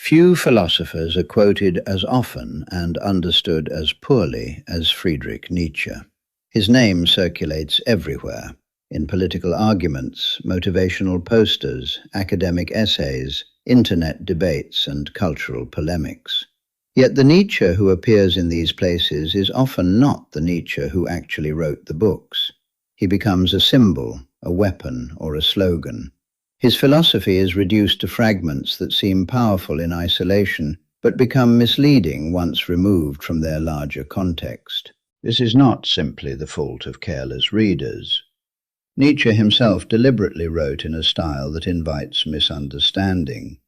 Few philosophers are quoted as often and understood as poorly as Friedrich Nietzsche. His name circulates everywhere, in political arguments, motivational posters, academic essays, internet debates, and cultural polemics. Yet the Nietzsche who appears in these places is often not the Nietzsche who actually wrote the books. He becomes a symbol, a weapon, or a slogan. His philosophy is reduced to fragments that seem powerful in isolation, but become misleading once removed from their larger context. This is not simply the fault of careless readers. Nietzsche himself deliberately wrote in a style that invites misunderstanding.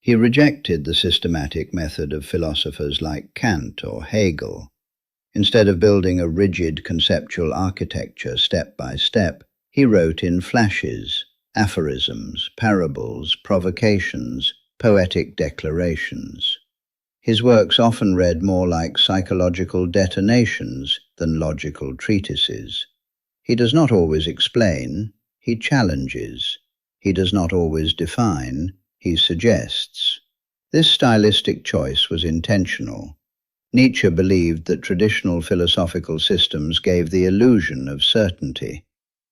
He rejected the systematic method of philosophers like Kant or Hegel. Instead of building a rigid conceptual architecture step by step, he wrote in flashes, aphorisms, parables, provocations, poetic declarations. His works often read more like psychological detonations than logical treatises. He does not always explain, he challenges. He does not always define, he suggests. This stylistic choice was intentional. Nietzsche believed that traditional philosophical systems gave the illusion of certainty.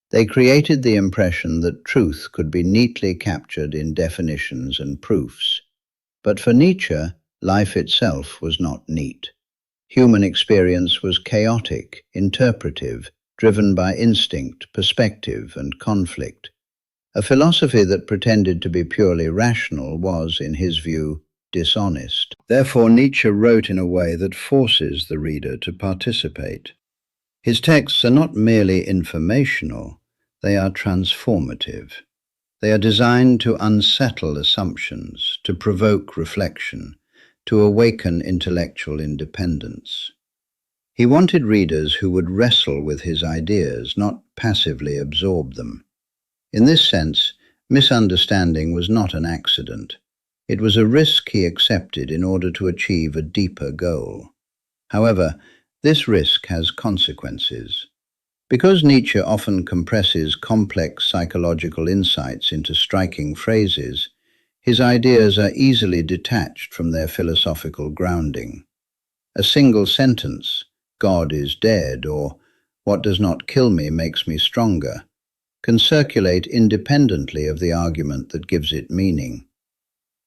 They created the impression that truth could be neatly captured in definitions and proofs. But for Nietzsche, life itself was not neat. Human experience was chaotic, interpretive, driven by instinct, perspective, and conflict. A philosophy that pretended to be purely rational was, in his view, dishonest. Therefore, Nietzsche wrote in a way that forces the reader to participate. His texts are not merely informational, they are transformative. They are designed to unsettle assumptions, to provoke reflection, to awaken intellectual independence. He wanted readers who would wrestle with his ideas, not passively absorb them. In this sense, misunderstanding was not an accident. It was a risk he accepted in order to achieve a deeper goal. However, this risk has consequences. Because Nietzsche often compresses complex psychological insights into striking phrases, his ideas are easily detached from their philosophical grounding. A single sentence, "God is dead," or "What does not kill me makes me stronger," can circulate independently of the argument that gives it meaning.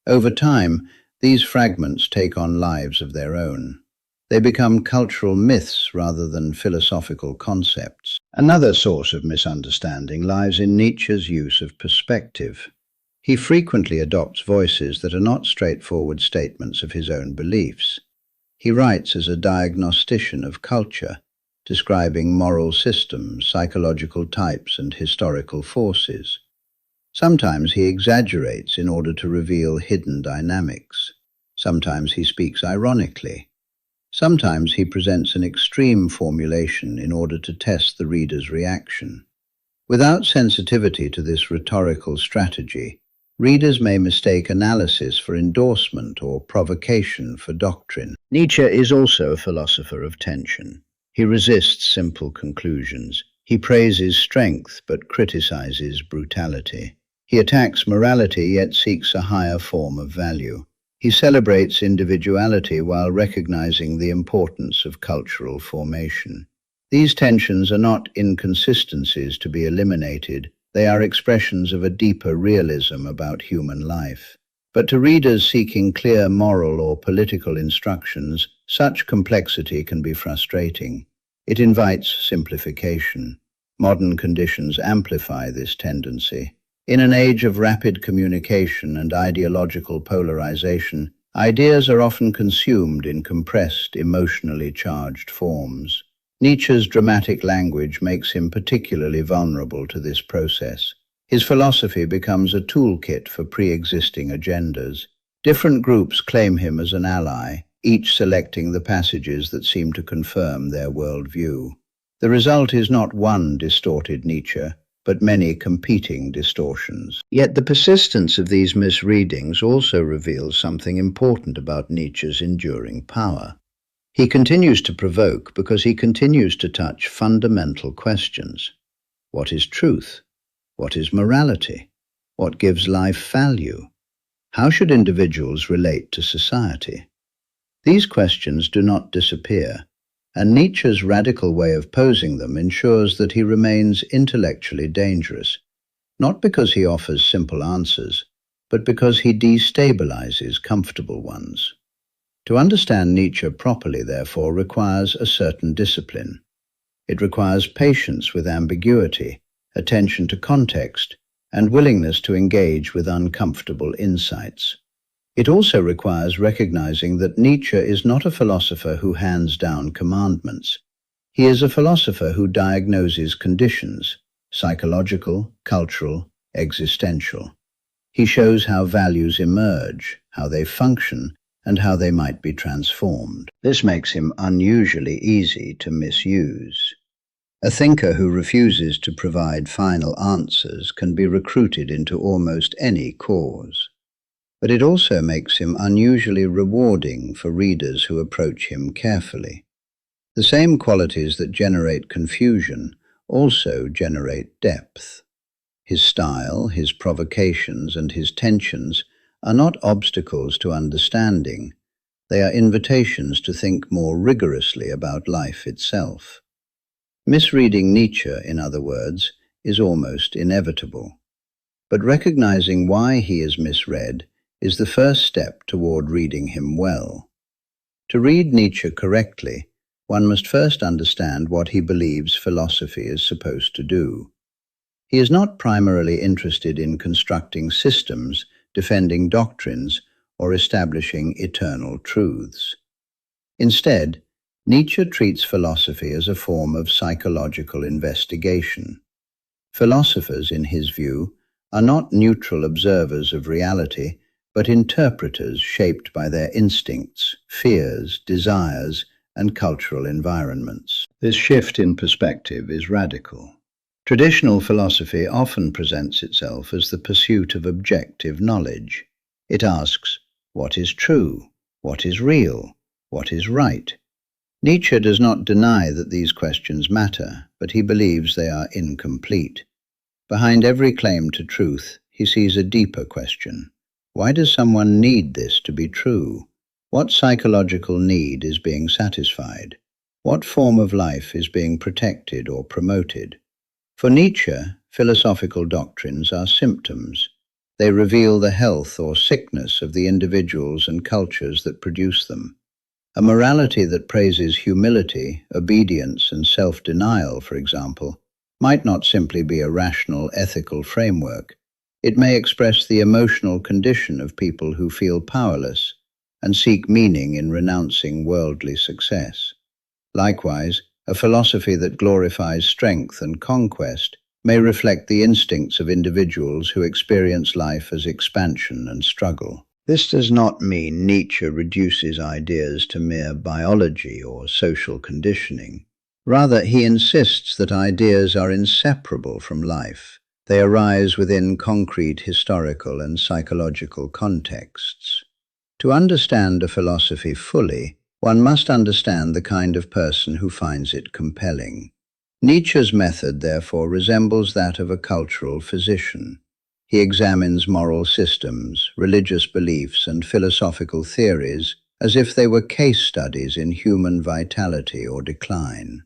Over time, these fragments take on lives of their own. They become cultural myths rather than philosophical concepts. Another source of misunderstanding lies in Nietzsche's use of perspective. He frequently adopts voices that are not straightforward statements of his own beliefs. He writes as a diagnostician of culture, describing moral systems, psychological types, and historical forces. Sometimes he exaggerates in order to reveal hidden dynamics. Sometimes he speaks ironically. Sometimes he presents an extreme formulation in order to test the reader's reaction. Without sensitivity to this rhetorical strategy, readers may mistake analysis for endorsement or provocation for doctrine. Nietzsche is also a philosopher of tension. He resists simple conclusions. He praises strength but criticizes brutality. He attacks morality yet seeks a higher form of value. He celebrates individuality while recognizing the importance of cultural formation. These tensions are not inconsistencies to be eliminated. They are expressions of a deeper realism about human life. But to readers seeking clear moral or political instructions, such complexity can be frustrating. It invites simplification. Modern conditions amplify this tendency. In an age of rapid communication and ideological polarization, ideas are often consumed in compressed, emotionally charged forms. Nietzsche's dramatic language makes him particularly vulnerable to this process. His philosophy becomes a toolkit for pre-existing agendas. Different groups claim him as an ally, each selecting the passages that seem to confirm their worldview. The result is not one distorted Nietzsche, but many competing distortions. Yet the persistence of these misreadings also reveals something important about Nietzsche's enduring power. He continues to provoke because he continues to touch fundamental questions. What is truth? What is morality? What gives life value? How should individuals relate to society? These questions do not disappear, and Nietzsche's radical way of posing them ensures that he remains intellectually dangerous, not because he offers simple answers, but because he destabilizes comfortable ones. To understand Nietzsche properly, therefore, requires a certain discipline. It requires patience with ambiguity, attention to context, and willingness to engage with uncomfortable insights. It also requires recognizing that Nietzsche is not a philosopher who hands down commandments. He is a philosopher who diagnoses conditions, psychological, cultural, existential. He shows how values emerge, how they function, and how they might be transformed. This makes him unusually easy to misuse. A thinker who refuses to provide final answers can be recruited into almost any cause. But it also makes him unusually rewarding for readers who approach him carefully. The same qualities that generate confusion also generate depth. His style, his provocations, and his tensions are not obstacles to understanding. They are invitations to think more rigorously about life itself. Misreading Nietzsche, in other words, is almost inevitable. But recognizing why he is misread is the first step toward reading him well. To read Nietzsche correctly, one must first understand what he believes philosophy is supposed to do. He is not primarily interested in constructing systems, defending doctrines, or establishing eternal truths. Instead, Nietzsche treats philosophy as a form of psychological investigation. Philosophers, in his view, are not neutral observers of reality, but interpreters shaped by their instincts, fears, desires, and cultural environments. This shift in perspective is radical. Traditional philosophy often presents itself as the pursuit of objective knowledge. It asks, what is true? What is real? What is right? Nietzsche does not deny that these questions matter, but he believes they are incomplete. Behind every claim to truth, he sees a deeper question. Why does someone need this to be true? What psychological need is being satisfied? What form of life is being protected or promoted? For Nietzsche, philosophical doctrines are symptoms. They reveal the health or sickness of the individuals and cultures that produce them. A morality that praises humility, obedience, and self-denial, for example, might not simply be a rational ethical framework. It may express the emotional condition of people who feel powerless and seek meaning in renouncing worldly success. Likewise, a philosophy that glorifies strength and conquest may reflect the instincts of individuals who experience life as expansion and struggle. This does not mean Nietzsche reduces ideas to mere biology or social conditioning. Rather, he insists that ideas are inseparable from life. They arise within concrete historical and psychological contexts. To understand a philosophy fully, one must understand the kind of person who finds it compelling. Nietzsche's method, therefore, resembles that of a cultural physician. He examines moral systems, religious beliefs, and philosophical theories as if they were case studies in human vitality or decline.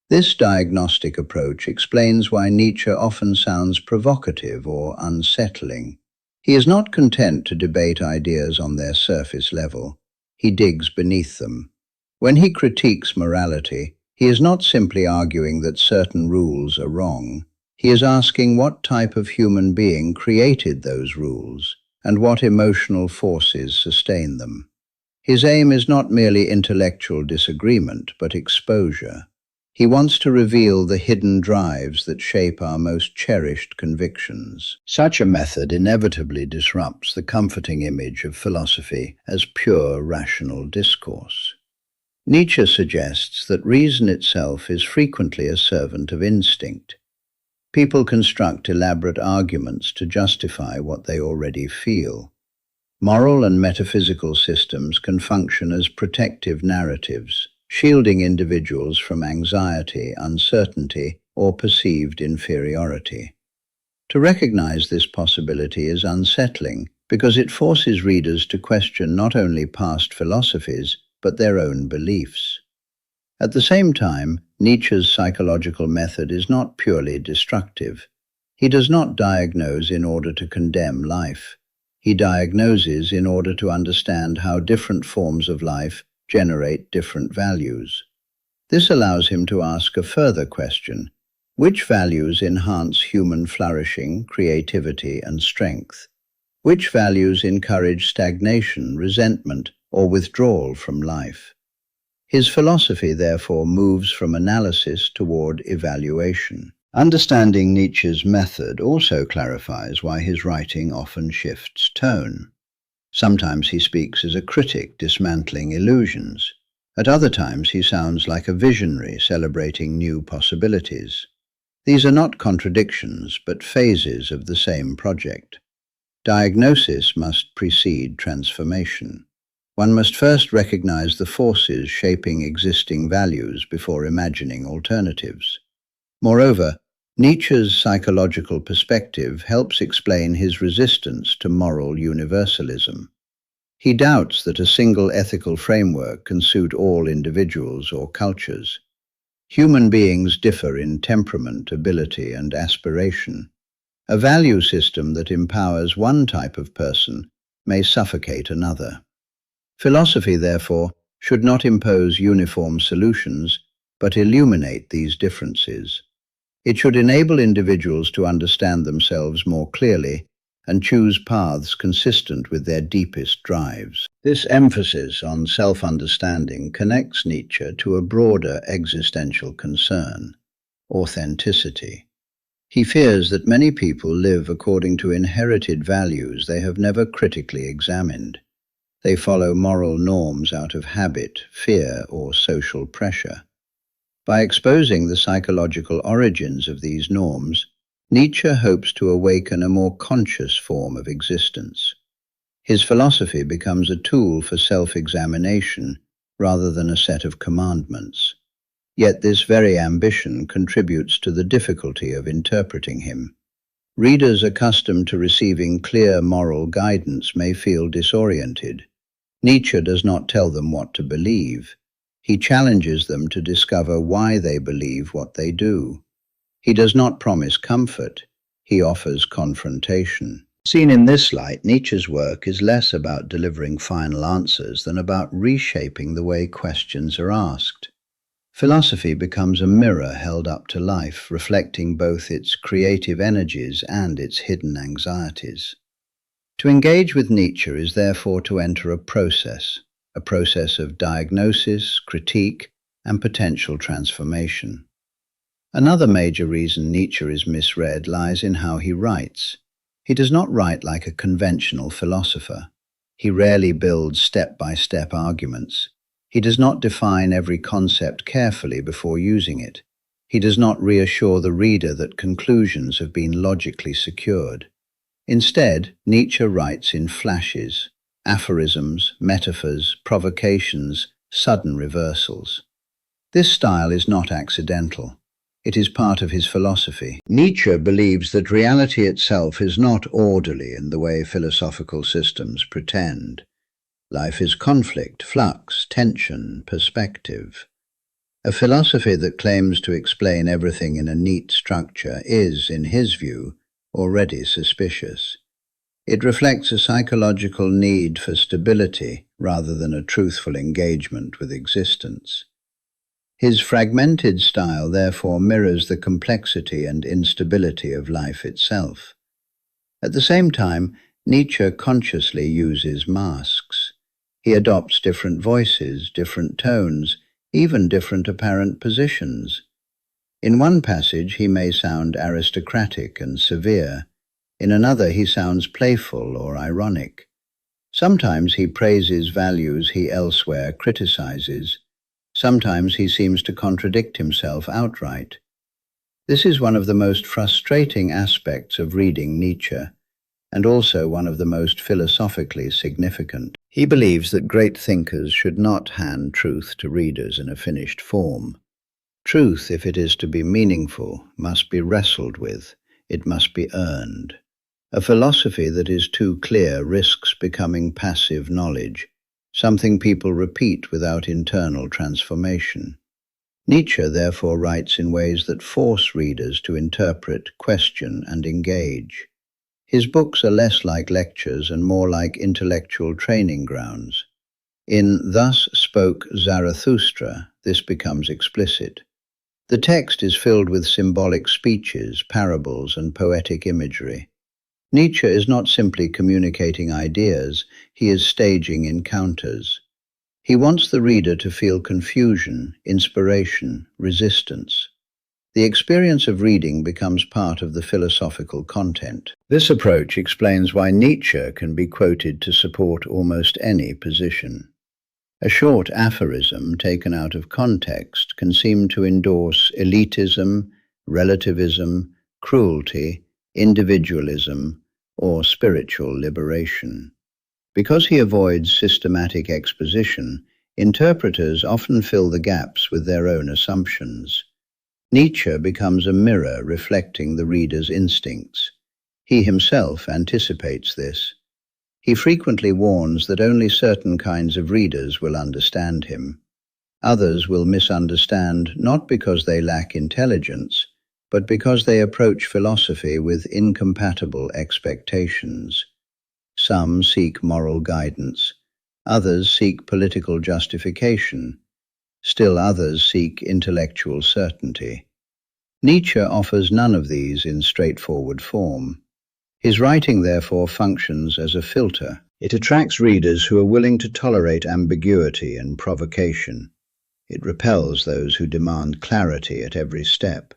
This diagnostic approach explains why Nietzsche often sounds provocative or unsettling. He is not content to debate ideas on their surface level. He digs beneath them. When he critiques morality, he is not simply arguing that certain rules are wrong. He is asking what type of human being created those rules and what emotional forces sustain them. His aim is not merely intellectual disagreement, but exposure. He wants to reveal the hidden drives that shape our most cherished convictions. Such a method inevitably disrupts the comforting image of philosophy as pure rational discourse. Nietzsche suggests that reason itself is frequently a servant of instinct. People construct elaborate arguments to justify what they already feel. Moral and metaphysical systems can function as protective narratives, shielding individuals from anxiety, uncertainty, or perceived inferiority. To recognize this possibility is unsettling, because it forces readers to question not only past philosophies, but their own beliefs. At the same time, Nietzsche's psychological method is not purely destructive. He does not diagnose in order to condemn life. He diagnoses in order to understand how different forms of life generate different values. This allows him to ask a further question: which values enhance human flourishing, creativity, and strength? Which values encourage stagnation, resentment, or withdrawal from life? His philosophy, therefore, moves from analysis toward evaluation. Understanding Nietzsche's method also clarifies why his writing often shifts tone. Sometimes he speaks as a critic dismantling illusions. At other times he sounds like a visionary celebrating new possibilities. These are not contradictions, but phases of the same project. Diagnosis must precede transformation. One must first recognize the forces shaping existing values before imagining alternatives. Moreover, Nietzsche's psychological perspective helps explain his resistance to moral universalism. He doubts that a single ethical framework can suit all individuals or cultures. Human beings differ in temperament, ability, and aspiration. A value system that empowers one type of person may suffocate another. Philosophy, therefore, should not impose uniform solutions, but illuminate these differences. It should enable individuals to understand themselves more clearly and choose paths consistent with their deepest drives. This emphasis on self-understanding connects Nietzsche to a broader existential concern: authenticity. He fears that many people live according to inherited values they have never critically examined. They follow moral norms out of habit, fear, or social pressure. By exposing the psychological origins of these norms, Nietzsche hopes to awaken a more conscious form of existence. His philosophy becomes a tool for self-examination rather than a set of commandments. Yet this very ambition contributes to the difficulty of interpreting him. Readers accustomed to receiving clear moral guidance may feel disoriented. Nietzsche does not tell them what to believe. He challenges them to discover why they believe what they do. He does not promise comfort. He offers confrontation. Seen in this light, Nietzsche's work is less about delivering final answers than about reshaping the way questions are asked. Philosophy becomes a mirror held up to life, reflecting both its creative energies and its hidden anxieties. To engage with Nietzsche is therefore to enter a process of diagnosis, critique, and potential transformation. Another major reason Nietzsche is misread lies in how he writes. He does not write like a conventional philosopher. He rarely builds step-by-step arguments. He does not define every concept carefully before using it. He does not reassure the reader that conclusions have been logically secured. Instead, Nietzsche writes in flashes, aphorisms, metaphors, provocations, sudden reversals. This style is not accidental. It is part of his philosophy. Nietzsche believes that reality itself is not orderly in the way philosophical systems pretend. Life is conflict, flux, tension, perspective. A philosophy that claims to explain everything in a neat structure is, in his view, already suspicious. It reflects a psychological need for stability rather than a truthful engagement with existence. His fragmented style therefore mirrors the complexity and instability of life itself. At the same time, Nietzsche consciously uses masks. He adopts different voices, different tones, even different apparent positions. In one passage he may sound aristocratic and severe. In another he sounds playful or ironic. Sometimes he praises values he elsewhere criticizes. Sometimes he seems to contradict himself outright. This is one of the most frustrating aspects of reading Nietzsche, and also one of the most philosophically significant. He believes that great thinkers should not hand truth to readers in a finished form. Truth, if it is to be meaningful, must be wrestled with. It must be earned. A philosophy that is too clear risks becoming passive knowledge, something people repeat without internal transformation. Nietzsche therefore writes in ways that force readers to interpret, question, and engage. His books are less like lectures and more like intellectual training grounds. In Thus Spoke Zarathustra, this becomes explicit. The text is filled with symbolic speeches, parables, and poetic imagery. Nietzsche is not simply communicating ideas, he is staging encounters. He wants the reader to feel confusion, inspiration, resistance. The experience of reading becomes part of the philosophical content. This approach explains why Nietzsche can be quoted to support almost any position. A short aphorism taken out of context can seem to endorse elitism, relativism, cruelty, individualism, or spiritual liberation. Because he avoids systematic exposition, interpreters often fill the gaps with their own assumptions. Nietzsche becomes a mirror reflecting the reader's instincts. He himself anticipates this. He frequently warns that only certain kinds of readers will understand him. Others will misunderstand not because they lack intelligence, but because they approach philosophy with incompatible expectations. Some seek moral guidance, others seek political justification, still others seek intellectual certainty. Nietzsche offers none of these in straightforward form. His writing, therefore, functions as a filter. It attracts readers who are willing to tolerate ambiguity and provocation. It repels those who demand clarity at every step.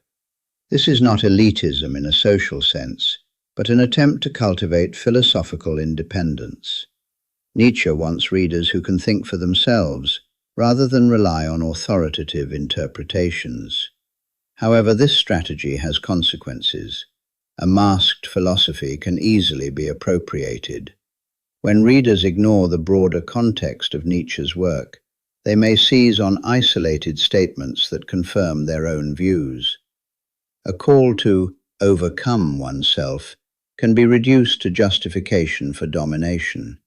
This is not elitism in a social sense, but an attempt to cultivate philosophical independence. Nietzsche wants readers who can think for themselves, rather than rely on authoritative interpretations. However, this strategy has consequences. A masked philosophy can easily be appropriated. When readers ignore the broader context of Nietzsche's work, they may seize on isolated statements that confirm their own views. A call to overcome oneself can be reduced to justification for domination.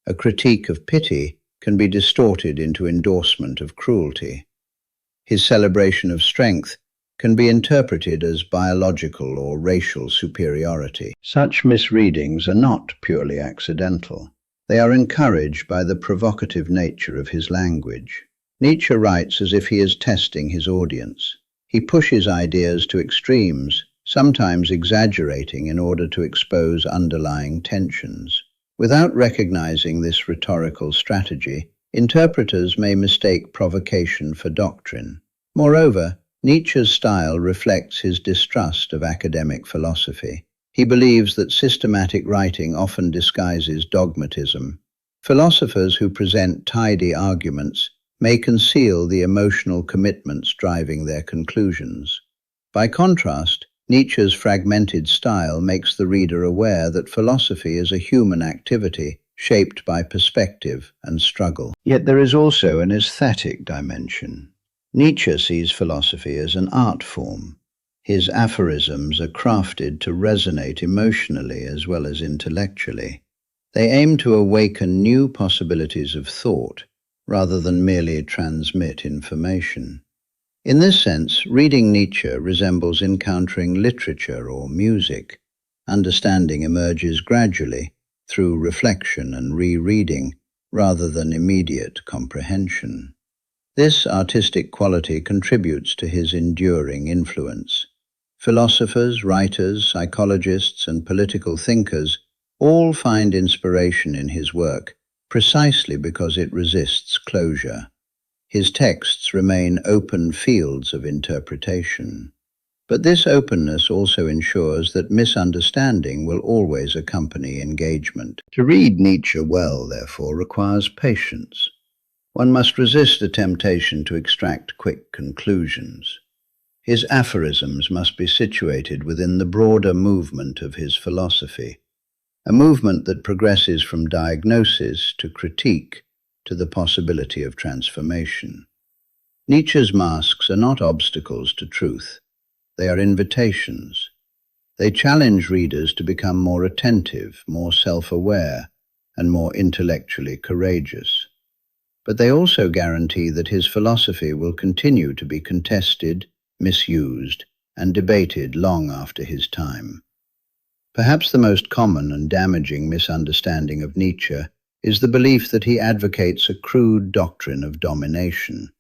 A critique of pity can be distorted into endorsement of cruelty. His celebration of strength can be interpreted as biological or racial superiority. Such misreadings are not purely accidental. They are encouraged by the provocative nature of his language. Nietzsche writes as if he is testing his audience. He pushes ideas to extremes, sometimes exaggerating in order to expose underlying tensions. Without recognizing this rhetorical strategy, interpreters may mistake provocation for doctrine. Moreover, Nietzsche's style reflects his distrust of academic philosophy. He believes that systematic writing often disguises dogmatism. Philosophers who present tidy arguments may conceal the emotional commitments driving their conclusions. By contrast, Nietzsche's fragmented style makes the reader aware that philosophy is a human activity shaped by perspective and struggle. Yet there is also an aesthetic dimension. Nietzsche sees philosophy as an art form. His aphorisms are crafted to resonate emotionally as well as intellectually. They aim to awaken new possibilities of thought, rather than merely transmit information. In this sense, reading Nietzsche resembles encountering literature or music. Understanding emerges gradually, through reflection and rereading, rather than immediate comprehension. This artistic quality contributes to his enduring influence. Philosophers, writers, psychologists, and political thinkers all find inspiration in his work, precisely because it resists closure. His texts remain open fields of interpretation. But this openness also ensures that misunderstanding will always accompany engagement. To read Nietzsche well, therefore, requires patience. One must resist the temptation to extract quick conclusions. His aphorisms must be situated within the broader movement of his philosophy, a movement that progresses from diagnosis to critique to the possibility of transformation. Nietzsche's masks are not obstacles to truth. They are invitations. They challenge readers to become more attentive, more self-aware, and more intellectually courageous. But they also guarantee that his philosophy will continue to be contested, misused, and debated long after his time. Perhaps the most common and damaging misunderstanding of Nietzsche is the belief that he advocates a crude doctrine of domination,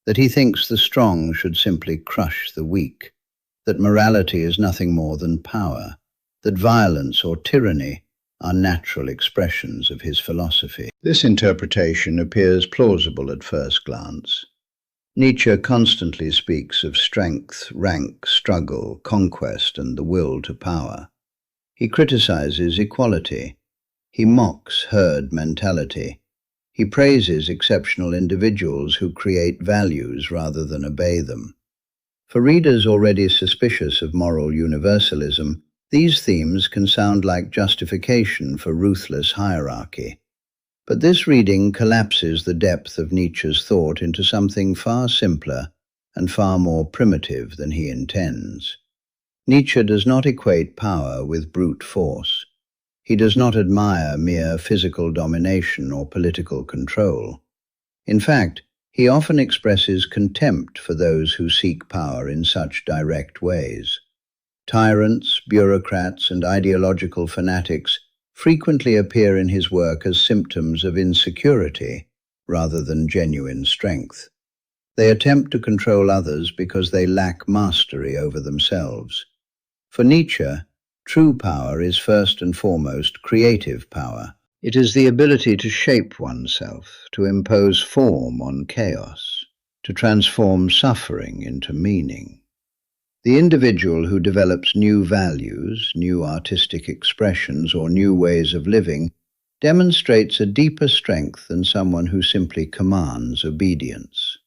that he thinks the strong should simply crush the weak, that morality is nothing more than power, that violence or tyranny are natural expressions of his philosophy. This interpretation appears plausible at first glance. Nietzsche constantly speaks of strength, rank, struggle, conquest, and the will to power. He criticizes equality. He mocks herd mentality. He praises exceptional individuals who create values rather than obey them. For readers already suspicious of moral universalism, these themes can sound like justification for ruthless hierarchy. But this reading collapses the depth of Nietzsche's thought into something far simpler and far more primitive than he intends. Nietzsche does not equate power with brute force. He does not admire mere physical domination or political control. In fact, he often expresses contempt for those who seek power in such direct ways. Tyrants, bureaucrats, and ideological fanatics frequently appear in his work as symptoms of insecurity rather than genuine strength. They attempt to control others because they lack mastery over themselves. For Nietzsche, true power is first and foremost creative power. It is the ability to shape oneself, to impose form on chaos, to transform suffering into meaning. The individual who develops new values, new artistic expressions, or new ways of living demonstrates a deeper strength than someone who simply commands obedience.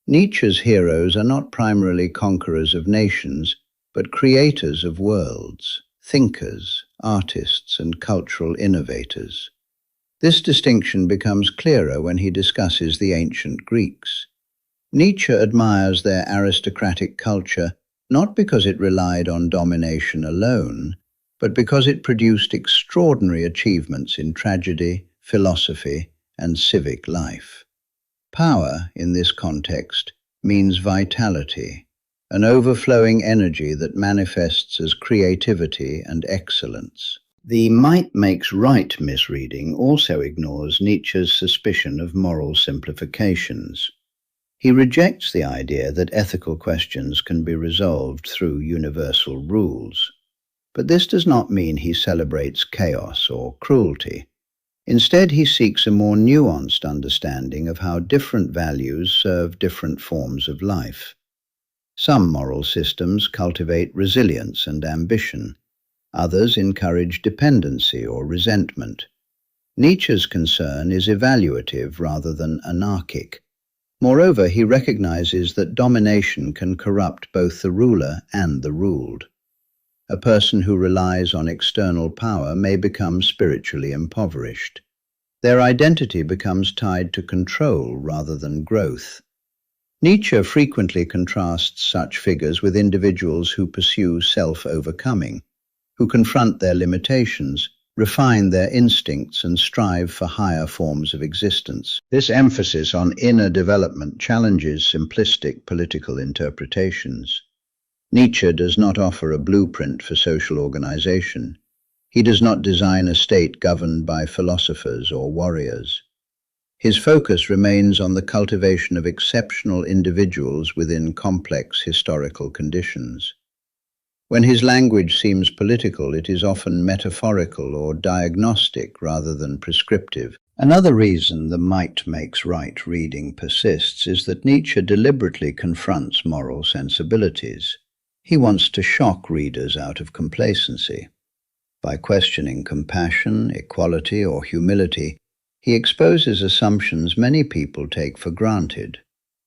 Nietzsche's heroes are not primarily conquerors of nations, but creators of worlds, thinkers, artists, and cultural innovators. This distinction becomes clearer when he discusses the ancient Greeks. Nietzsche admires their aristocratic culture not because it relied on domination alone, but because it produced extraordinary achievements in tragedy, philosophy, and civic life. Power, in this context, means vitality, an overflowing energy that manifests as creativity and excellence. The might makes right misreading also ignores Nietzsche's suspicion of moral simplifications. He rejects the idea that ethical questions can be resolved through universal rules. But this does not mean he celebrates chaos or cruelty. Instead, he seeks a more nuanced understanding of how different values serve different forms of life. Some moral systems cultivate resilience and ambition. Others encourage dependency or resentment. Nietzsche's concern is evaluative rather than anarchic. Moreover, he recognizes that domination can corrupt both the ruler and the ruled. A person who relies on external power may become spiritually impoverished. Their identity becomes tied to control rather than growth. Nietzsche frequently contrasts such figures with individuals who pursue self-overcoming, who confront their limitations, refine their instincts, and strive for higher forms of existence. This emphasis on inner development challenges simplistic political interpretations. Nietzsche does not offer a blueprint for social organization. He does not design a state governed by philosophers or warriors. His focus remains on the cultivation of exceptional individuals within complex historical conditions. When his language seems political, it is often metaphorical or diagnostic rather than prescriptive. Another reason the might makes right reading persists is that Nietzsche deliberately confronts moral sensibilities. He wants to shock readers out of complacency. By questioning compassion, equality, or humility, he exposes assumptions many people take for granted.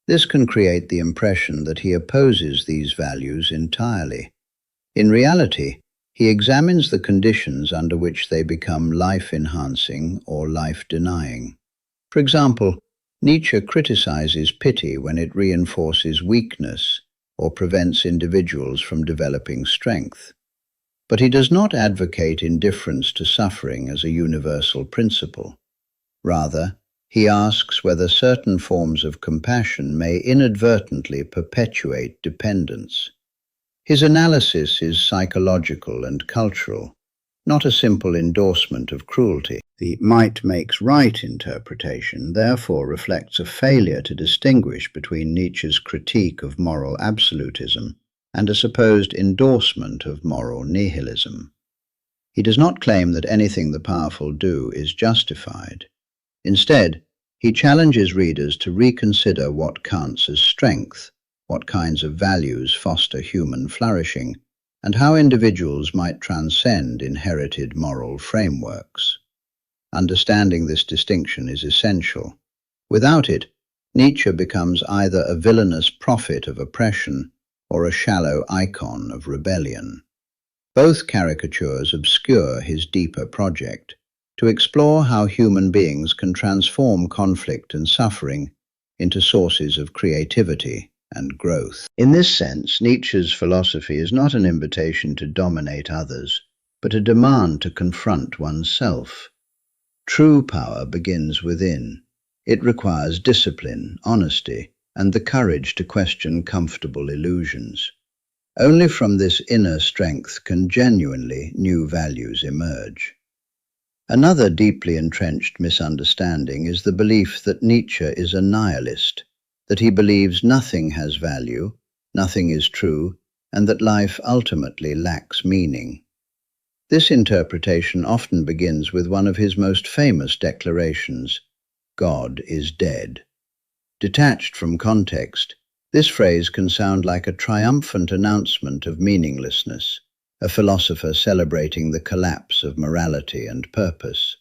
This can create the impression that he opposes these values entirely. In reality, he examines the conditions under which they become life-enhancing or life-denying. For example, Nietzsche criticizes pity when it reinforces weakness or prevents individuals from developing strength. But he does not advocate indifference to suffering as a universal principle. Rather, he asks whether certain forms of compassion may inadvertently perpetuate dependence. His analysis is psychological and cultural, not a simple endorsement of cruelty. The might makes right interpretation therefore reflects a failure to distinguish between Nietzsche's critique of moral absolutism and a supposed endorsement of moral nihilism. He does not claim that anything the powerful do is justified. Instead, he challenges readers to reconsider what counts as strength, what kinds of values foster human flourishing, and how individuals might transcend inherited moral frameworks. Understanding this distinction is essential. Without it, Nietzsche becomes either a villainous prophet of oppression or a shallow icon of rebellion. Both caricatures obscure his deeper project, to explore how human beings can transform conflict and suffering into sources of creativity and growth. In this sense, Nietzsche's philosophy is not an invitation to dominate others, but a demand to confront oneself. True power begins within. It requires discipline, honesty, and the courage to question comfortable illusions. Only from this inner strength can genuinely new values emerge. Another deeply entrenched misunderstanding is the belief that Nietzsche is a nihilist, that he believes nothing has value, nothing is true, and that life ultimately lacks meaning. This interpretation often begins with one of his most famous declarations, "God is dead." Detached from context, this phrase can sound like a triumphant announcement of meaninglessness, a philosopher celebrating the collapse of morality and purpose.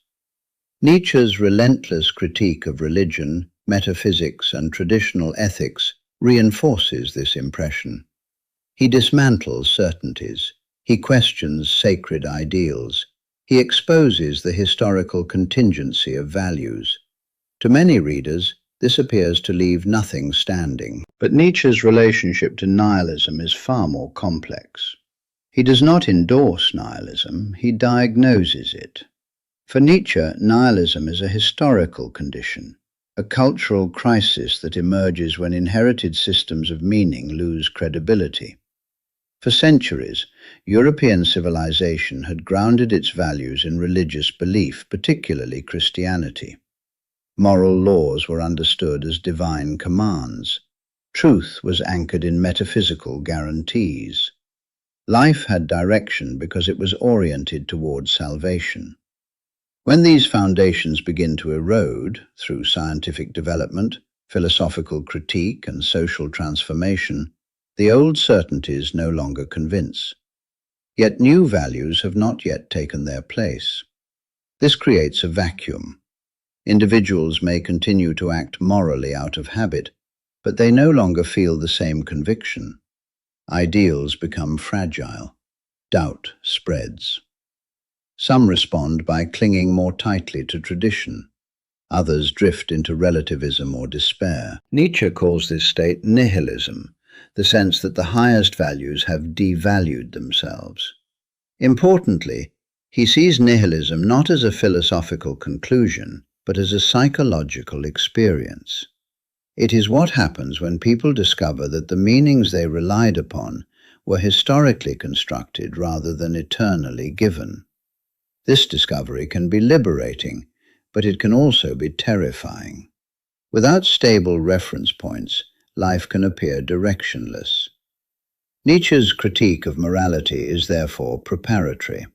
Nietzsche's relentless critique of religion, metaphysics, and traditional ethics reinforces this impression. He dismantles certainties. He questions sacred ideals. He exposes the historical contingency of values. To many readers, this appears to leave nothing standing. But Nietzsche's relationship to nihilism is far more complex. He does not endorse nihilism, he diagnoses it. For Nietzsche, nihilism is a historical condition, a cultural crisis that emerges when inherited systems of meaning lose credibility. For centuries, European civilization had grounded its values in religious belief, particularly Christianity. Moral laws were understood as divine commands. Truth was anchored in metaphysical guarantees. Life had direction because it was oriented towards salvation. When these foundations begin to erode through scientific development, philosophical critique, and social transformation, the old certainties no longer convince. Yet new values have not yet taken their place. This creates a vacuum. Individuals may continue to act morally out of habit, but they no longer feel the same conviction. Ideals become fragile. Doubt spreads. Some respond by clinging more tightly to tradition. Others drift into relativism or despair. Nietzsche calls this state nihilism, the sense that the highest values have devalued themselves. Importantly, he sees nihilism not as a philosophical conclusion, but as a psychological experience. It is what happens when people discover that the meanings they relied upon were historically constructed rather than eternally given. This discovery can be liberating, but it can also be terrifying. Without stable reference points, life can appear directionless. Nietzsche's critique of morality is therefore preparatory.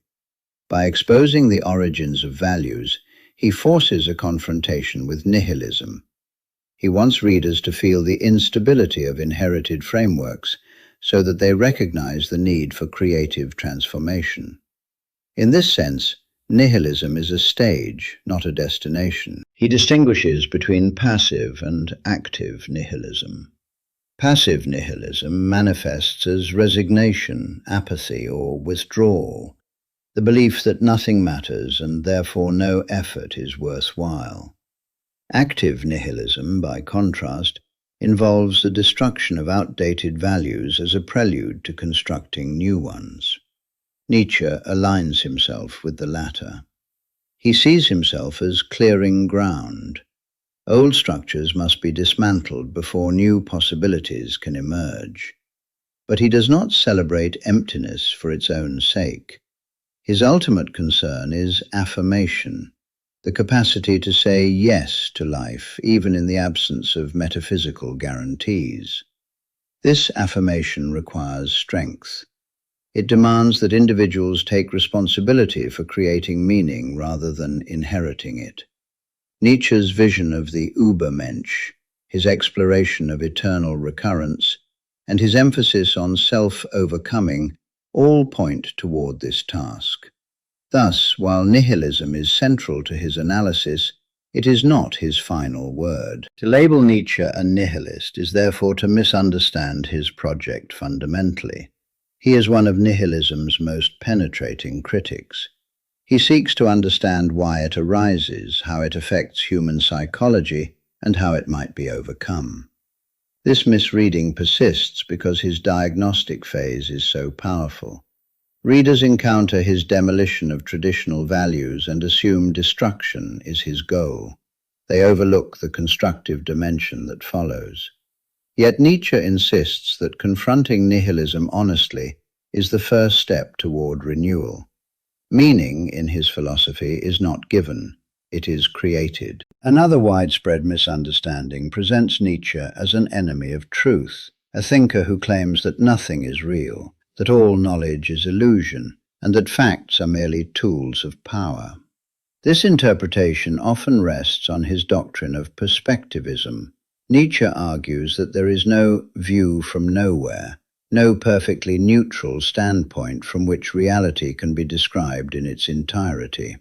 By exposing the origins of values, he forces a confrontation with nihilism. He wants readers to feel the instability of inherited frameworks so that they recognize the need for creative transformation. In this sense, nihilism is a stage, not a destination. He distinguishes between passive and active nihilism. Passive nihilism manifests as resignation, apathy, or withdrawal, the belief that nothing matters and therefore no effort is worthwhile. Active nihilism, by contrast, involves the destruction of outdated values as a prelude to constructing new ones. Nietzsche aligns himself with the latter. He sees himself as clearing ground. Old structures must be dismantled before new possibilities can emerge. But he does not celebrate emptiness for its own sake. His ultimate concern is affirmation, the capacity to say yes to life, even in the absence of metaphysical guarantees. This affirmation requires strength. It demands that individuals take responsibility for creating meaning rather than inheriting it. Nietzsche's vision of the Übermensch, his exploration of eternal recurrence, and his emphasis on self-overcoming all point toward this task. Thus, while nihilism is central to his analysis, it is not his final word. To label Nietzsche a nihilist is therefore to misunderstand his project fundamentally. He is one of nihilism's most penetrating critics. He seeks to understand why it arises, how it affects human psychology, and how it might be overcome. This misreading persists because his diagnostic phase is so powerful. Readers encounter his demolition of traditional values and assume destruction is his goal. They overlook the constructive dimension that follows. Yet Nietzsche insists that confronting nihilism honestly is the first step toward renewal. Meaning, in his philosophy, is not given, it is created. Another widespread misunderstanding presents Nietzsche as an enemy of truth, a thinker who claims that nothing is real, that all knowledge is illusion, and that facts are merely tools of power. This interpretation often rests on his doctrine of perspectivism. Nietzsche argues that there is no view from nowhere, no perfectly neutral standpoint from which reality can be described in its entirety.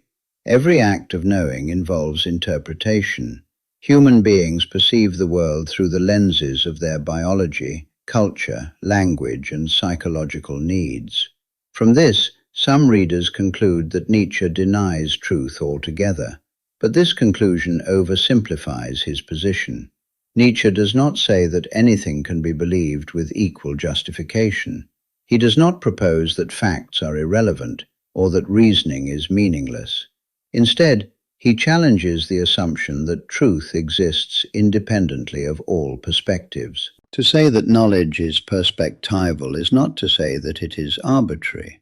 Every act of knowing involves interpretation. Human beings perceive the world through the lenses of their biology, culture, language, and psychological needs. From this, some readers conclude that Nietzsche denies truth altogether, but this conclusion oversimplifies his position. Nietzsche does not say that anything can be believed with equal justification. He does not propose that facts are irrelevant or that reasoning is meaningless. Instead, he challenges the assumption that truth exists independently of all perspectives. To say that knowledge is perspectival is not to say that it is arbitrary.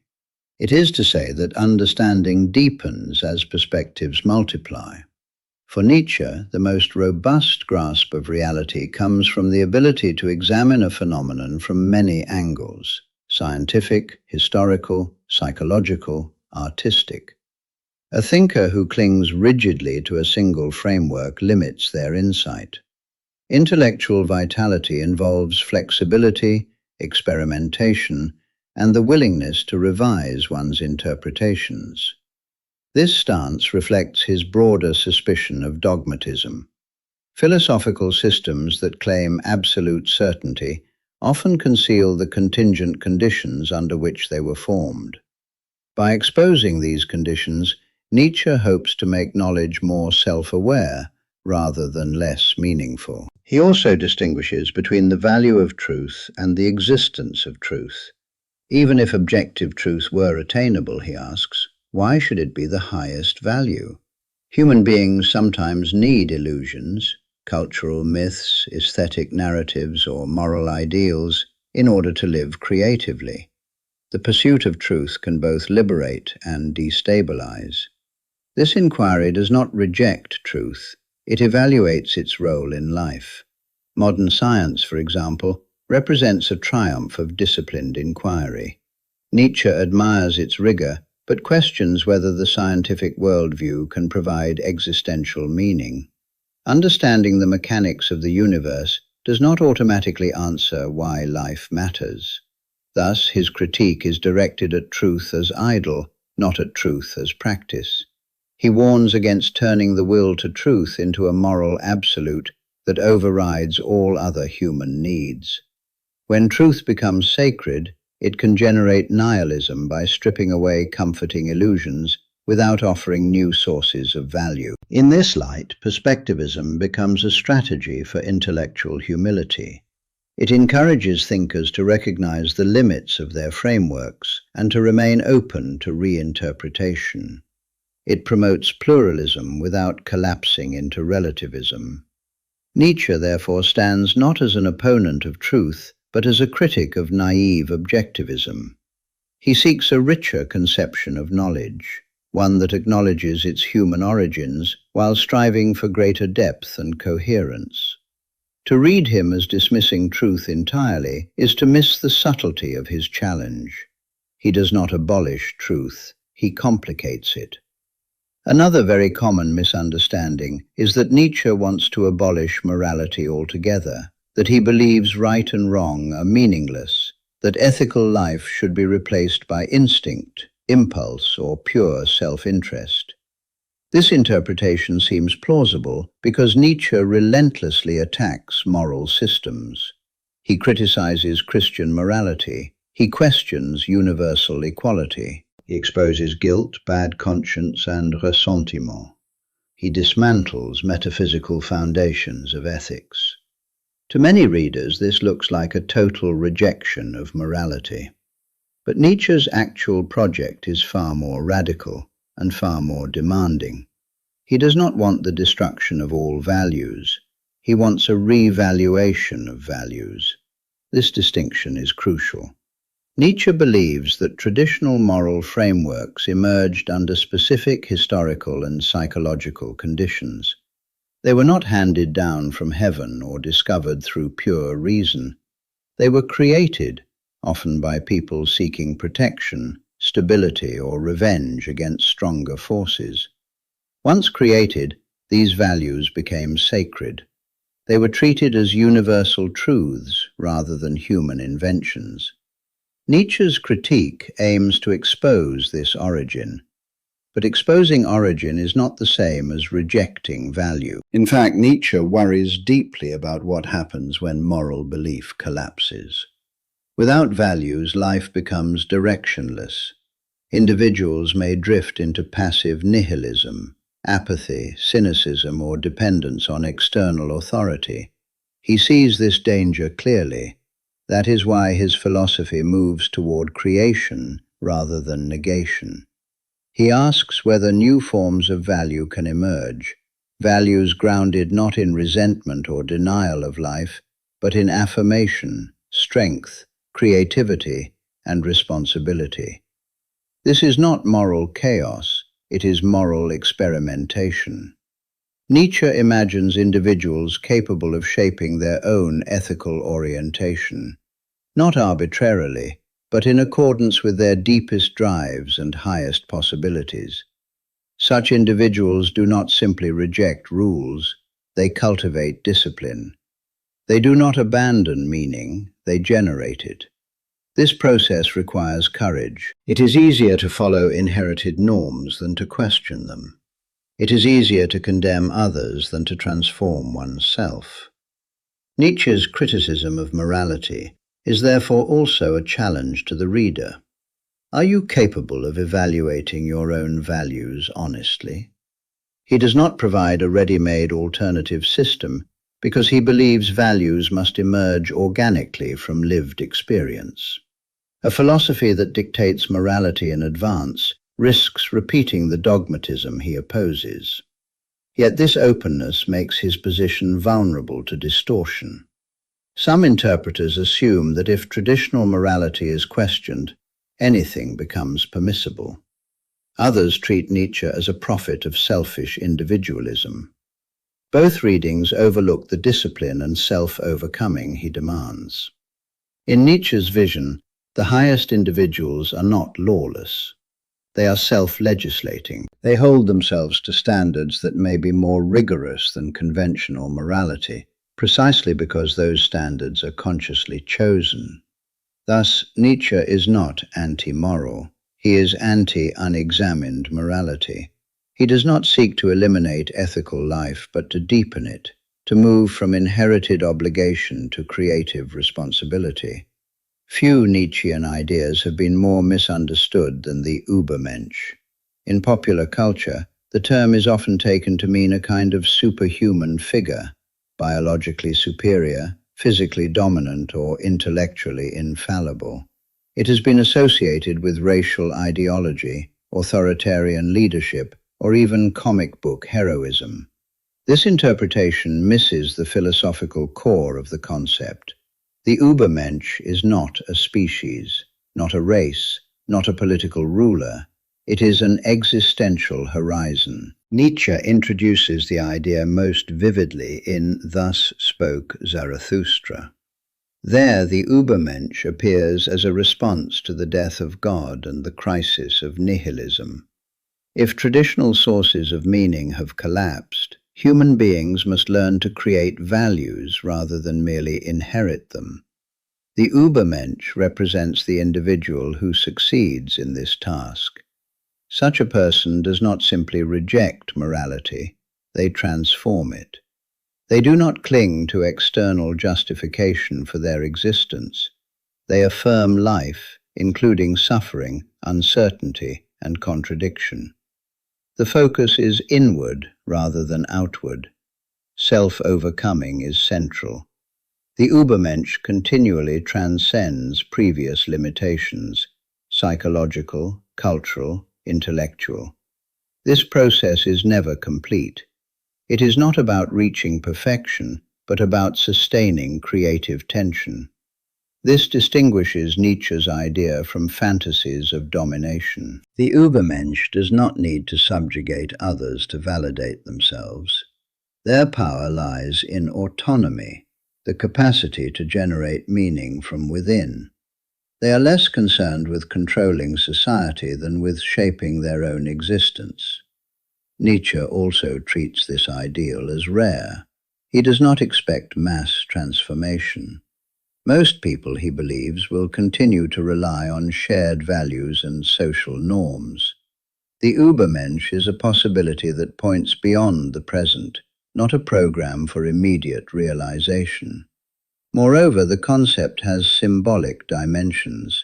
It is to say that understanding deepens as perspectives multiply. For Nietzsche, the most robust grasp of reality comes from the ability to examine a phenomenon from many angles: scientific, historical, psychological, artistic. A thinker who clings rigidly to a single framework limits their insight. Intellectual vitality involves flexibility, experimentation, and the willingness to revise one's interpretations. This stance reflects his broader suspicion of dogmatism. Philosophical systems that claim absolute certainty often conceal the contingent conditions under which they were formed. By exposing these conditions, Nietzsche hopes to make knowledge more self-aware rather than less meaningful. He also distinguishes between the value of truth and the existence of truth. Even if objective truth were attainable, he asks, why should it be the highest value? Human beings sometimes need illusions, cultural myths, aesthetic narratives, or moral ideals in order to live creatively. The pursuit of truth can both liberate and destabilize. This inquiry does not reject truth, it evaluates its role in life. Modern science, for example, represents a triumph of disciplined inquiry. Nietzsche admires its rigor, but questions whether the scientific worldview can provide existential meaning. Understanding the mechanics of the universe does not automatically answer why life matters. Thus, his critique is directed at truth as idol, not at truth as practice. He warns against turning the will to truth into a moral absolute that overrides all other human needs. When truth becomes sacred, it can generate nihilism by stripping away comforting illusions without offering new sources of value. In this light, perspectivism becomes a strategy for intellectual humility. It encourages thinkers to recognize the limits of their frameworks and to remain open to reinterpretation. It promotes pluralism without collapsing into relativism. Nietzsche, therefore, stands not as an opponent of truth, but as a critic of naive objectivism. He seeks a richer conception of knowledge, one that acknowledges its human origins while striving for greater depth and coherence. To read him as dismissing truth entirely is to miss the subtlety of his challenge. He does not abolish truth, he complicates it. Another very common misunderstanding is that Nietzsche wants to abolish morality altogether, that he believes right and wrong are meaningless, that ethical life should be replaced by instinct, impulse, or pure self-interest. This interpretation seems plausible because Nietzsche relentlessly attacks moral systems. He criticizes Christian morality. He questions universal equality. He exposes guilt, bad conscience, and ressentiment. He dismantles metaphysical foundations of ethics. To many readers, this looks like a total rejection of morality. But Nietzsche's actual project is far more radical and far more demanding. He does not want the destruction of all values. He wants a revaluation of values. This distinction is crucial. Nietzsche believes that traditional moral frameworks emerged under specific historical and psychological conditions. They were not handed down from heaven or discovered through pure reason. They were created, often by people seeking protection, stability, or revenge against stronger forces. Once created, these values became sacred. They were treated as universal truths rather than human inventions. Nietzsche's critique aims to expose this origin, but exposing origin is not the same as rejecting value. In fact, Nietzsche worries deeply about what happens when moral belief collapses. Without values, life becomes directionless. Individuals may drift into passive nihilism, apathy, cynicism, or dependence on external authority. He sees this danger clearly. That is why his philosophy moves toward creation rather than negation. He asks whether new forms of value can emerge, values grounded not in resentment or denial of life, but in affirmation, strength, creativity, and responsibility. This is not moral chaos, it is moral experimentation. Nietzsche imagines individuals capable of shaping their own ethical orientation, not arbitrarily, but in accordance with their deepest drives and highest possibilities. Such individuals do not simply reject rules, they cultivate discipline. They do not abandon meaning, they generate it. This process requires courage. It is easier to follow inherited norms than to question them. It is easier to condemn others than to transform oneself. Nietzsche's criticism of morality is therefore also a challenge to the reader. Are you capable of evaluating your own values honestly? He does not provide a ready-made alternative system because he believes values must emerge organically from lived experience. A philosophy that dictates morality in advance risks repeating the dogmatism he opposes. Yet this openness makes his position vulnerable to distortion. Some interpreters assume that if traditional morality is questioned, anything becomes permissible. Others treat Nietzsche as a prophet of selfish individualism. Both readings overlook the discipline and self-overcoming he demands. In Nietzsche's vision, the highest individuals are not lawless. They are self-legislating. They hold themselves to standards that may be more rigorous than conventional morality, precisely because those standards are consciously chosen. Thus, Nietzsche is not anti-moral. He is anti-unexamined morality. He does not seek to eliminate ethical life, but to deepen it, to move from inherited obligation to creative responsibility. Few Nietzschean ideas have been more misunderstood than the Übermensch. In popular culture, the term is often taken to mean a kind of superhuman figure, biologically superior, physically dominant or intellectually infallible. It has been associated with racial ideology, authoritarian leadership, or even comic book heroism. This interpretation misses the philosophical core of the concept. The Übermensch is not a species, not a race, not a political ruler. It is an existential horizon. Nietzsche introduces the idea most vividly in Thus Spoke Zarathustra. There, the Übermensch appears as a response to the death of God and the crisis of nihilism. If traditional sources of meaning have collapsed, human beings must learn to create values rather than merely inherit them. The Übermensch represents the individual who succeeds in this task. Such a person does not simply reject morality, they transform it. They do not cling to external justification for their existence. They affirm life, including suffering, uncertainty, and contradiction. The focus is inward rather than outward. Self-overcoming is central. The Übermensch continually transcends previous limitations, psychological, cultural, intellectual. This process is never complete. It is not about reaching perfection, but about sustaining creative tension. This distinguishes Nietzsche's idea from fantasies of domination. The Übermensch does not need to subjugate others to validate themselves. Their power lies in autonomy, the capacity to generate meaning from within. They are less concerned with controlling society than with shaping their own existence. Nietzsche also treats this ideal as rare. He does not expect mass transformation. Most people, he believes, will continue to rely on shared values and social norms. The Übermensch is a possibility that points beyond the present, not a program for immediate realization. Moreover, the concept has symbolic dimensions.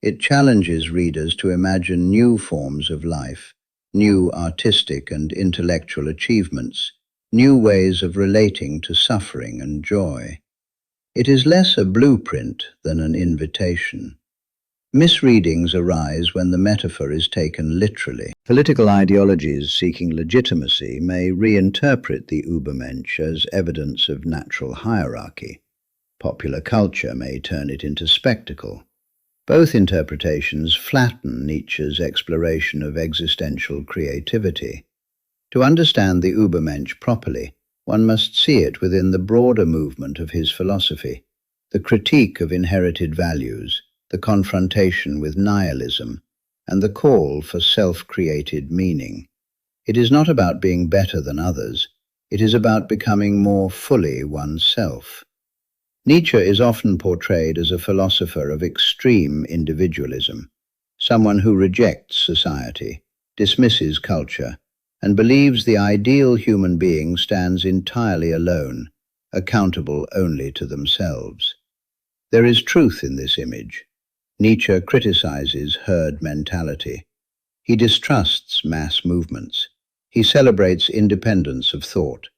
It challenges readers to imagine new forms of life, new artistic and intellectual achievements, new ways of relating to suffering and joy. It is less a blueprint than an invitation. Misreadings arise when the metaphor is taken literally. Political ideologies seeking legitimacy may reinterpret the Übermensch as evidence of natural hierarchy. Popular culture may turn it into spectacle. Both interpretations flatten Nietzsche's exploration of existential creativity. To understand the Übermensch properly, one must see it within the broader movement of his philosophy, the critique of inherited values, the confrontation with nihilism, and the call for self-created meaning. It is not about being better than others, it is about becoming more fully oneself. Nietzsche is often portrayed as a philosopher of extreme individualism, someone who rejects society, dismisses culture, and believes the ideal human being stands entirely alone, accountable only to themselves. There is truth in this image. Nietzsche criticizes herd mentality. He distrusts mass movements. He celebrates independence of thought.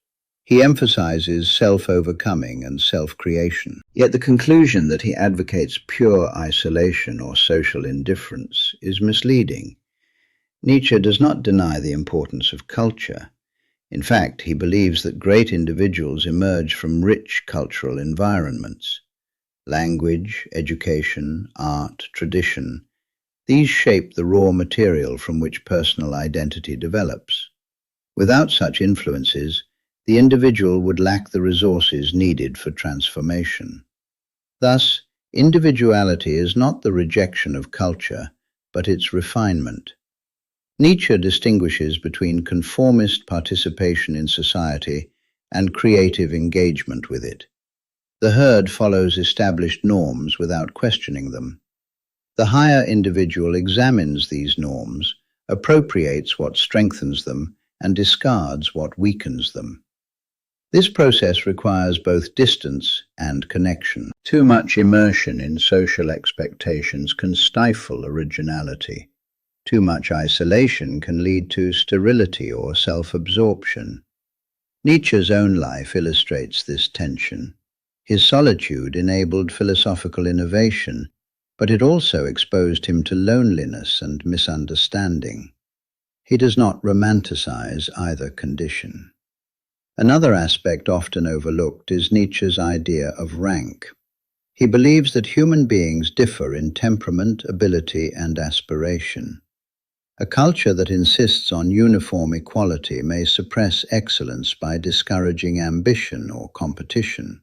He emphasizes self-overcoming and self-creation. Yet the conclusion that he advocates pure isolation or social indifference is misleading. Nietzsche does not deny the importance of culture. In fact, he believes that great individuals emerge from rich cultural environments. Language, education, art, tradition, these shape the raw material from which personal identity develops. Without such influences, the individual would lack the resources needed for transformation. Thus, individuality is not the rejection of culture, but its refinement. Nietzsche distinguishes between conformist participation in society and creative engagement with it. The herd follows established norms without questioning them. The higher individual examines these norms, appropriates what strengthens them, and discards what weakens them. This process requires both distance and connection. Too much immersion in social expectations can stifle originality. Too much isolation can lead to sterility or self-absorption. Nietzsche's own life illustrates this tension. His solitude enabled philosophical innovation, but it also exposed him to loneliness and misunderstanding. He does not romanticize either condition. Another aspect often overlooked is Nietzsche's idea of rank. He believes that human beings differ in temperament, ability, and aspiration. A culture that insists on uniform equality may suppress excellence by discouraging ambition or competition.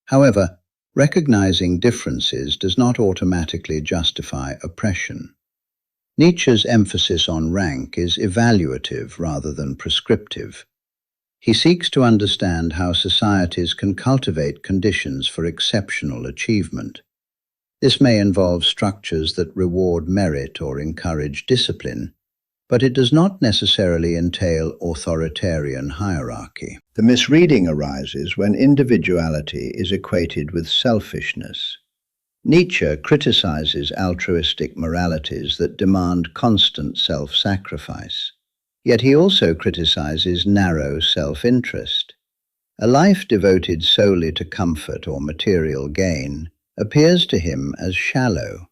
However, recognizing differences does not automatically justify oppression. Nietzsche's emphasis on rank is evaluative rather than prescriptive. He seeks to understand how societies can cultivate conditions for exceptional achievement. This may involve structures that reward merit or encourage discipline, but it does not necessarily entail authoritarian hierarchy. The misreading arises when individuality is equated with selfishness. Nietzsche criticizes altruistic moralities that demand constant self-sacrifice. Yet he also criticizes narrow self-interest. A life devoted solely to comfort or material gain appears to him as shallow.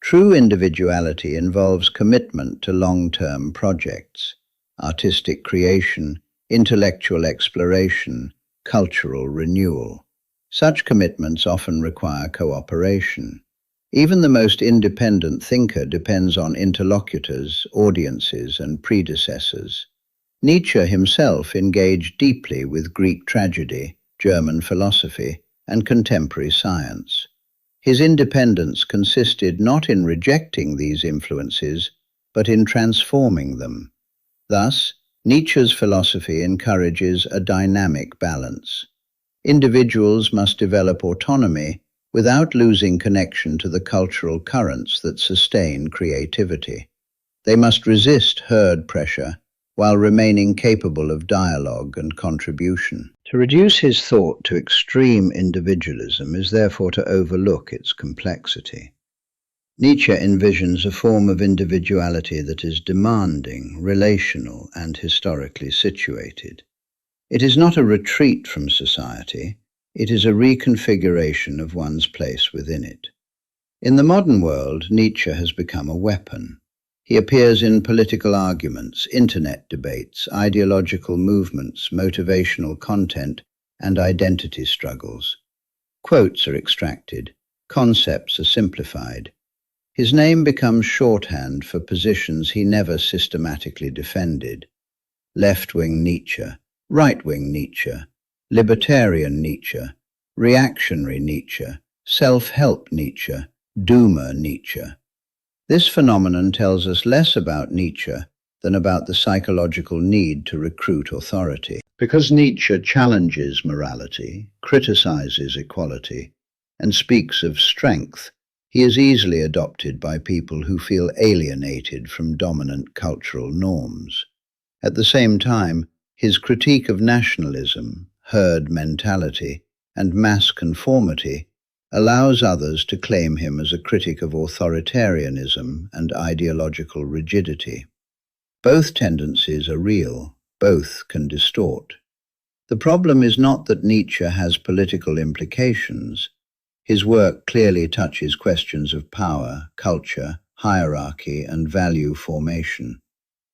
True individuality involves commitment to long-term projects, artistic creation, intellectual exploration, cultural renewal. Such commitments often require cooperation. Even the most independent thinker depends on interlocutors, audiences, and predecessors. Nietzsche himself engaged deeply with Greek tragedy, German philosophy, and contemporary science. His independence consisted not in rejecting these influences, but in transforming them. Thus, Nietzsche's philosophy encourages a dynamic balance. Individuals must develop autonomy without losing connection to the cultural currents that sustain creativity. They must resist herd pressure while remaining capable of dialogue and contribution. To reduce his thought to extreme individualism is therefore to overlook its complexity. Nietzsche envisions a form of individuality that is demanding, relational, and historically situated. It is not a retreat from society, it is a reconfiguration of one's place within it. In the modern world, Nietzsche has become a weapon. He appears in political arguments, internet debates, ideological movements, motivational content, and identity struggles. Quotes are extracted, concepts are simplified. His name becomes shorthand for positions he never systematically defended. Left-wing Nietzsche, right-wing Nietzsche, libertarian Nietzsche, reactionary Nietzsche, self-help Nietzsche, doomer Nietzsche. This phenomenon tells us less about Nietzsche than about the psychological need to recruit authority. Because Nietzsche challenges morality, criticizes equality, and speaks of strength, he is easily adopted by people who feel alienated from dominant cultural norms. At the same time, his critique of nationalism, herd mentality, and mass conformity allows others to claim him as a critic of authoritarianism and ideological rigidity. Both tendencies are real, both can distort. The problem is not that Nietzsche has political implications. His work clearly touches questions of power, culture, hierarchy, and value formation.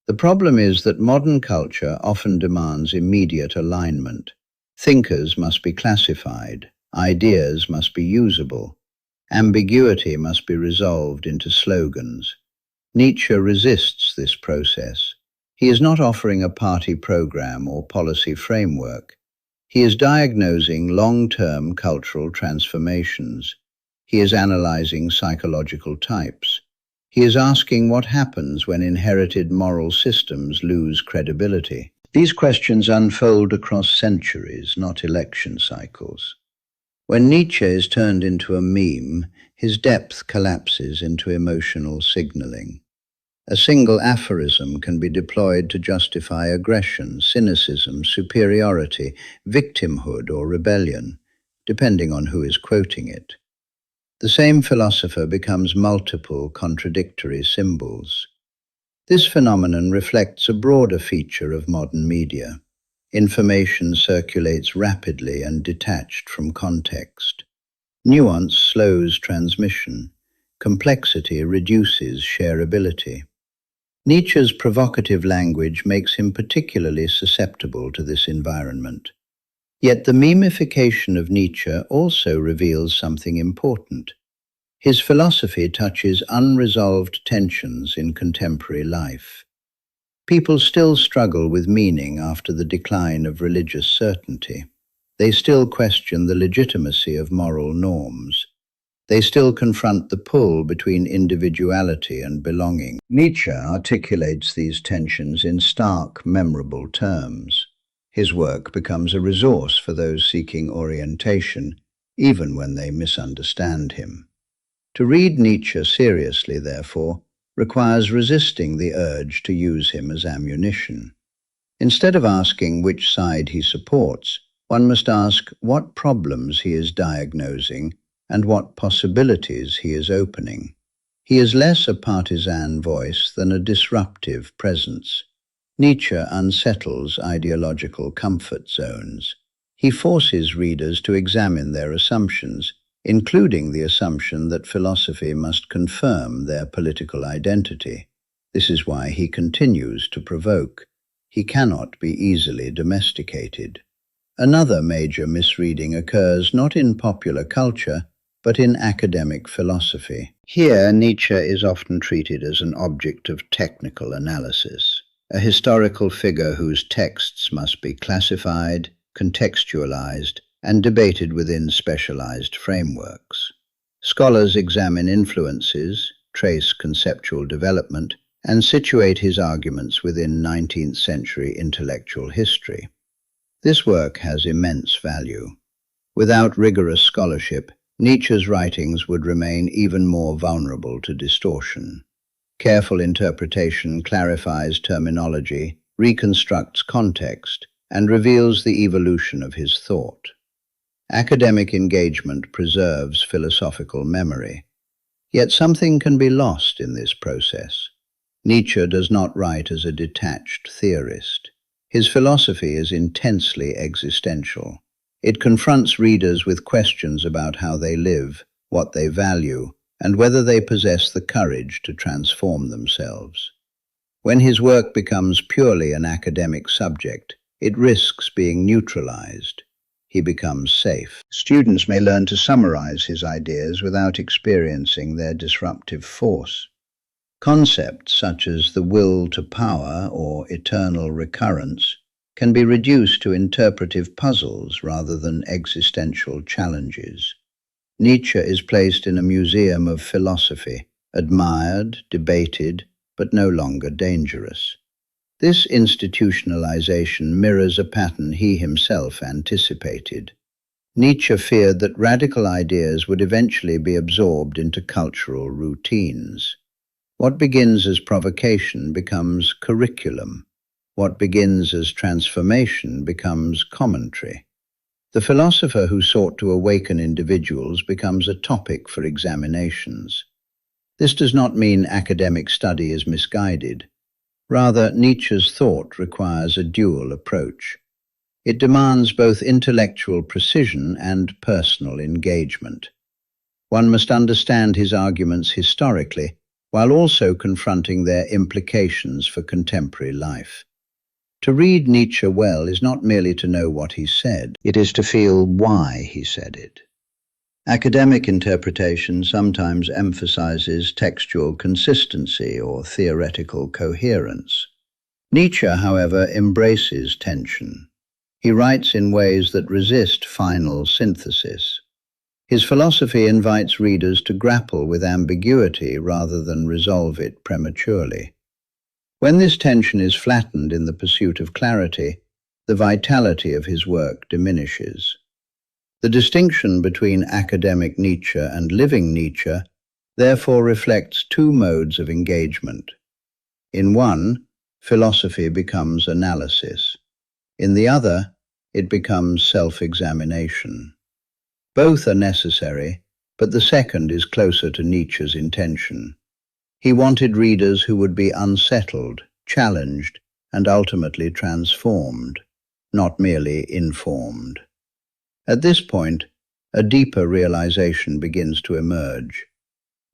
The problem is that modern culture often demands immediate alignment. Thinkers must be classified, ideas must be usable, ambiguity must be resolved into slogans. Nietzsche resists this process. He is not offering a party program or policy framework. He is diagnosing long-term cultural transformations. He is analyzing psychological types. He is asking what happens when inherited moral systems lose credibility. These questions unfold across centuries, not election cycles. When Nietzsche is turned into a meme, his depth collapses into emotional signaling. A single aphorism can be deployed to justify aggression, cynicism, superiority, victimhood, or rebellion, depending on who is quoting it. The same philosopher becomes multiple contradictory symbols. This phenomenon reflects a broader feature of modern media. Information circulates rapidly and detached from context. Nuance slows transmission. Complexity reduces shareability. Nietzsche's provocative language makes him particularly susceptible to this environment. Yet the memification of Nietzsche also reveals something important. His philosophy touches unresolved tensions in contemporary life. People still struggle with meaning after the decline of religious certainty. They still question the legitimacy of moral norms. They still confront the pull between individuality and belonging. Nietzsche articulates these tensions in stark, memorable terms. His work becomes a resource for those seeking orientation, even when they misunderstand him. To read Nietzsche seriously, therefore, requires resisting the urge to use him as ammunition. Instead of asking which side he supports, one must ask what problems he is diagnosing and what possibilities he is opening. He is less a partisan voice than a disruptive presence. Nietzsche unsettles ideological comfort zones. He forces readers to examine their assumptions, including the assumption that philosophy must confirm their political identity. This is why he continues to provoke. He cannot be easily domesticated. Another major misreading occurs not in popular culture, but in academic philosophy. Here, Nietzsche is often treated as an object of technical analysis, a historical figure whose texts must be classified, contextualized, and debated within specialized frameworks. Scholars examine influences, trace conceptual development, and situate his arguments within 19th century intellectual history. This work has immense value. Without rigorous scholarship, Nietzsche's writings would remain even more vulnerable to distortion. Careful interpretation clarifies terminology, reconstructs context, and reveals the evolution of his thought. Academic engagement preserves philosophical memory. Yet something can be lost in this process. Nietzsche does not write as a detached theorist. His philosophy is intensely existential. It confronts readers with questions about how they live, what they value, and whether they possess the courage to transform themselves. When his work becomes purely an academic subject, it risks being neutralized. He becomes safe. Students may learn to summarize his ideas without experiencing their disruptive force. Concepts such as the will to power or eternal recurrence can be reduced to interpretive puzzles rather than existential challenges. Nietzsche is placed in a museum of philosophy, admired, debated, but no longer dangerous. This institutionalization mirrors a pattern he himself anticipated. Nietzsche feared that radical ideas would eventually be absorbed into cultural routines. What begins as provocation becomes curriculum. What begins as transformation becomes commentary. The philosopher who sought to awaken individuals becomes a topic for examinations. This does not mean academic study is misguided. Rather, Nietzsche's thought requires a dual approach. It demands both intellectual precision and personal engagement. One must understand his arguments historically, while also confronting their implications for contemporary life. To read Nietzsche well is not merely to know what he said, it is to feel why he said it. Academic interpretation sometimes emphasizes textual consistency or theoretical coherence. Nietzsche, however, embraces tension. He writes in ways that resist final synthesis. His philosophy invites readers to grapple with ambiguity rather than resolve it prematurely. When this tension is flattened in the pursuit of clarity, the vitality of his work diminishes. The distinction between academic Nietzsche and living Nietzsche therefore reflects two modes of engagement. In one, philosophy becomes analysis. In the other, it becomes self-examination. Both are necessary, but the second is closer to Nietzsche's intention. He wanted readers who would be unsettled, challenged, and ultimately transformed. not merely informed. At this point, a deeper realization begins to emerge.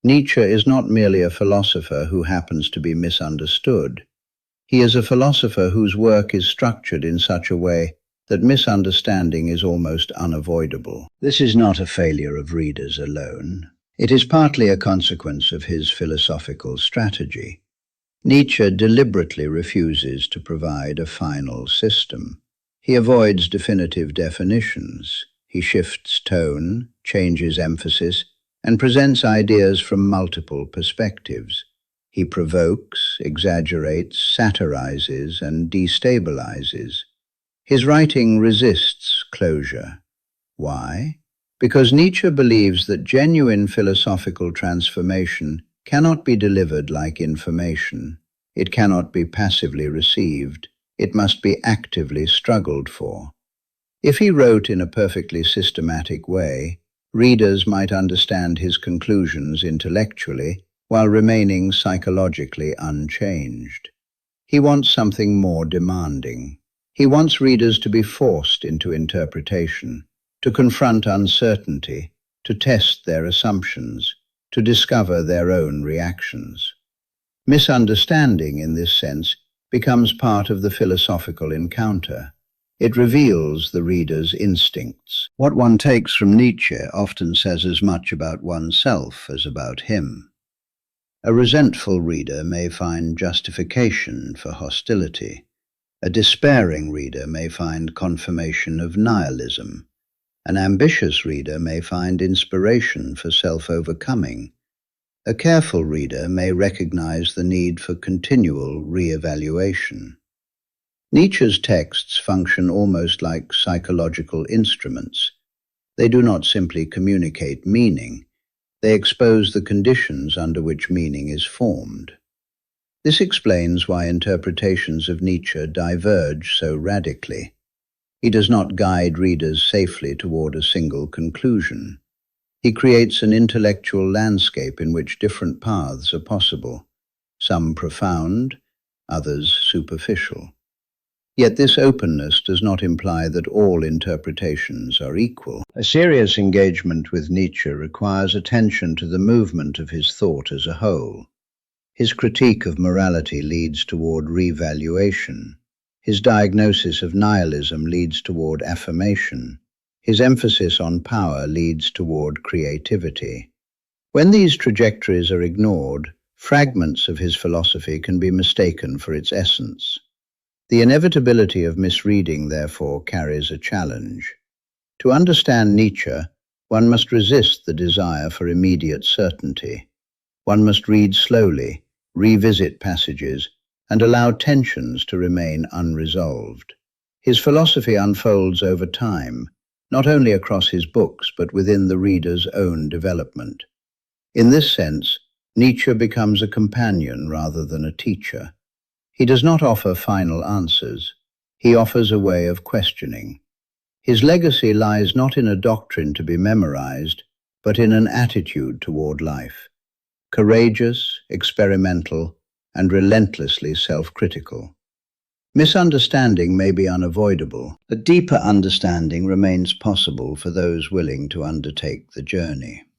Nietzsche is not merely a philosopher who happens to be misunderstood. He is a philosopher whose work is structured in such a way that misunderstanding is almost unavoidable. This is not a failure of readers alone. It is partly a consequence of his philosophical strategy. Nietzsche deliberately refuses to provide a final system. He avoids definitive definitions. He shifts tone, changes emphasis, and presents ideas from multiple perspectives. He provokes, exaggerates, satirizes, and destabilizes. His writing resists closure. Why? Because Nietzsche believes that genuine philosophical transformation cannot be delivered like information. It cannot be passively received. It must be actively struggled for. If he wrote in a perfectly systematic way, readers might understand his conclusions intellectually while remaining psychologically unchanged. He wants something more demanding. He wants readers to be forced into interpretation, to confront uncertainty, to test their assumptions, to discover their own reactions. Misunderstanding, in this sense, becomes part of the philosophical encounter. It reveals the reader's instincts. What one takes from Nietzsche often says as much about oneself as about him. A resentful reader may find justification for hostility. A despairing reader may find confirmation of nihilism. An ambitious reader may find inspiration for self-overcoming. A careful reader may recognize the need for continual re-evaluation. Nietzsche's texts function almost like psychological instruments. They do not simply communicate meaning. They expose the conditions under which meaning is formed. This explains why interpretations of Nietzsche diverge so radically. He does not guide readers safely toward a single conclusion. He creates an intellectual landscape in which different paths are possible, some profound, others superficial. Yet this openness does not imply that all interpretations are equal. A serious engagement with Nietzsche requires attention to the movement of his thought as a whole. His critique of morality leads toward revaluation. His diagnosis of nihilism leads toward affirmation. His emphasis on power leads toward creativity. When these trajectories are ignored, fragments of his philosophy can be mistaken for its essence. The inevitability of misreading, therefore, carries a challenge. To understand Nietzsche, one must resist the desire for immediate certainty. One must read slowly, revisit passages, and allow tensions to remain unresolved. His philosophy unfolds over time, not only across his books, but within the reader's own development. In this sense, Nietzsche becomes a companion rather than a teacher. He does not offer final answers. He offers a way of questioning. His legacy lies not in a doctrine to be memorized, but in an attitude toward life. Courageous, experimental, and relentlessly self-critical. Misunderstanding may be unavoidable, but deeper understanding remains possible for those willing to undertake the journey.